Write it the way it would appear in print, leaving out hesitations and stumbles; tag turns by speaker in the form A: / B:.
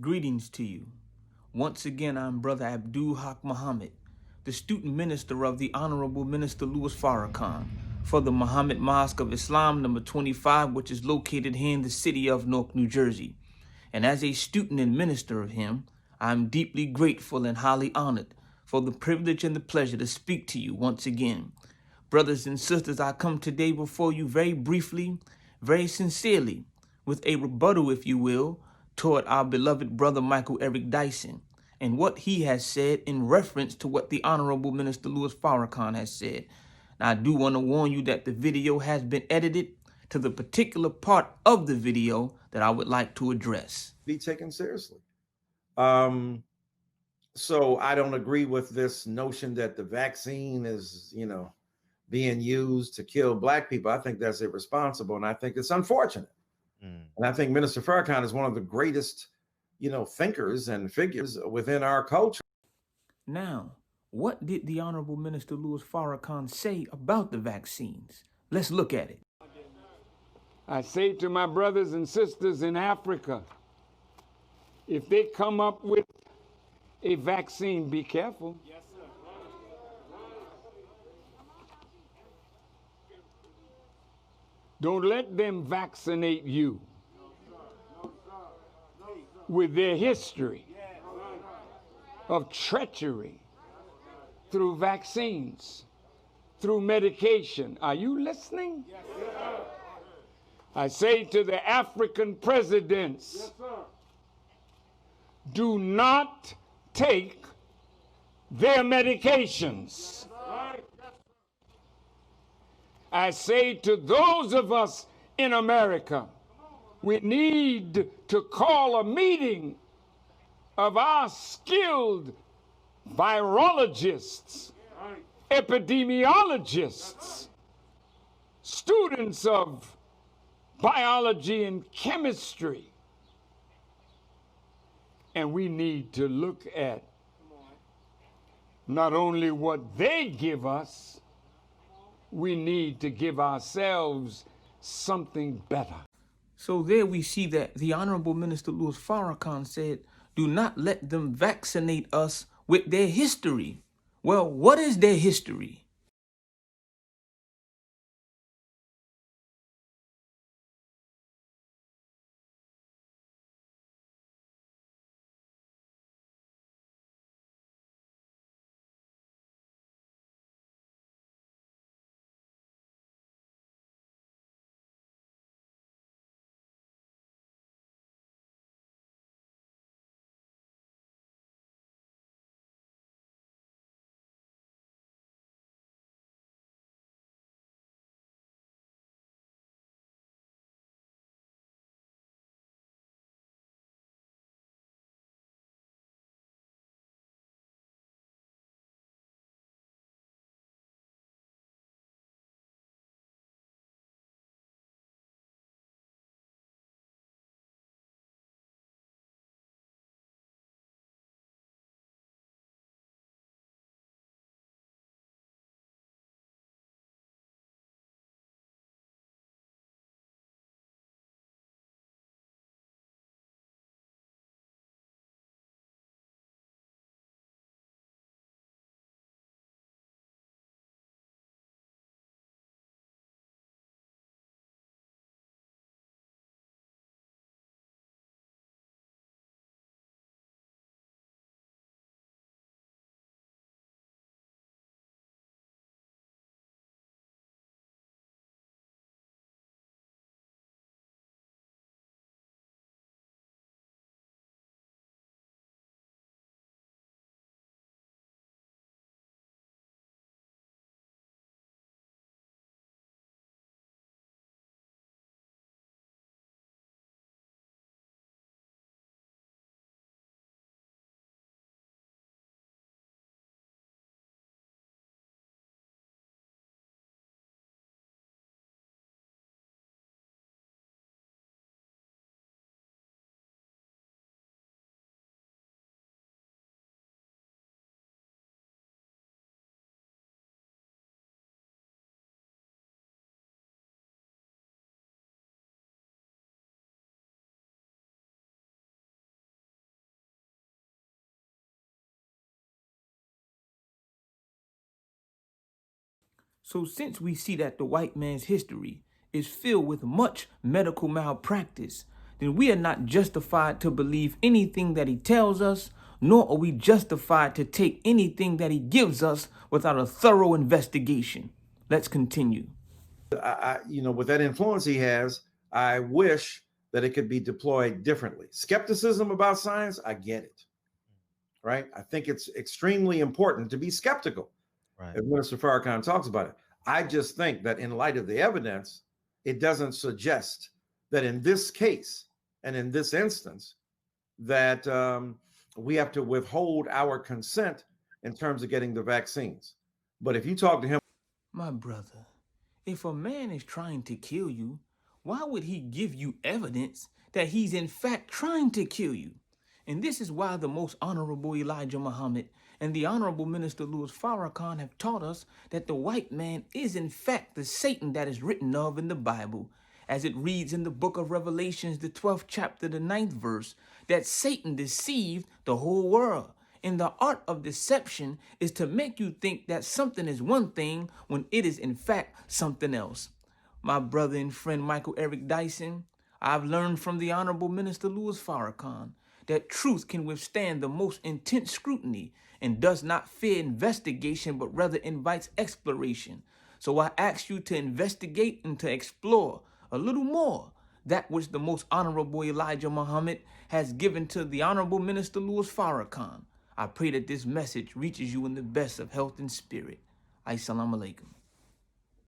A: Greetings to you. Once again, I'm Brother Abdul Haq Muhammad, the student minister of the Honorable Minister Louis Farrakhan for the Muhammad Mosque of Islam number 25, which is located here in the city of Newark, New Jersey. And as a student and minister of him, I'm deeply grateful and highly honored for the privilege and the pleasure to speak to you once again. Brothers and sisters, I come today before you very briefly, very sincerely, with a rebuttal, if you will, toward our beloved brother Michael Eric Dyson and what he has said in reference to what the Honorable Minister Louis Farrakhan has said. Now, I do want to warn you that the video has been edited to the particular part of the video that I would like to address.
B: Be taken seriously. So I don't agree with this notion that the vaccine is, being used to kill Black people. I think that's irresponsible, and I think it's unfortunate. And I think Minister Farrakhan is one of the greatest, thinkers and figures within our culture.
A: Now, what did the Honorable Minister Louis Farrakhan say about the vaccines? Let's look at it.
C: I say to my brothers and sisters in Africa, if they come up with a vaccine, be careful. Yes, sir. Don't let them vaccinate you with their history of treachery through vaccines, through medication. Are you listening? Yes, sir. I say to the African presidents, yes, do not take their medications. I say to those of us in America, we need to call a meeting of our skilled virologists, epidemiologists, students of biology and chemistry. And we need to look at not only what they give us, we need to give ourselves something better.
A: So there we see that the Honorable Minister Louis Farrakhan said, do not let them vaccinate us with their history. Well, what is their history? So since we see that the white man's history is filled with much medical malpractice, then we are not justified to believe anything that he tells us, nor are we justified to take anything that he gives us without a thorough investigation. Let's continue.
B: With that influence he has, I wish that it could be deployed differently. Skepticism about science, I get it, right? I think it's extremely important to be skeptical,
D: Right.
B: as Minister Farrakhan talks about it. I just think that in light of the evidence, it doesn't suggest that in this case and in this instance that we have to withhold our consent in terms of getting the vaccines. But if you talk to him,
A: My brother, if a man is trying to kill you, why would he give you evidence that he's in fact trying to kill you? And this is why the most honorable Elijah Muhammad and the honorable Minister Louis Farrakhan have taught us that the white man is in fact the Satan that is written of in the Bible, as it reads in the book of Revelations, the 12th chapter, the 9th verse, that Satan deceived the whole world. And the art of deception is to make you think that something is one thing when it is in fact something else. My brother and friend Michael Eric Dyson, I've learned from the Honorable Minister Louis Farrakhan that truth can withstand the most intense scrutiny and does not fear investigation, but rather invites exploration. So I ask you to investigate and to explore a little more that which the most honorable Elijah Muhammad has given to the Honorable Minister Louis Farrakhan. I pray that this message reaches you in the best of health and spirit. Assalamu alaikum.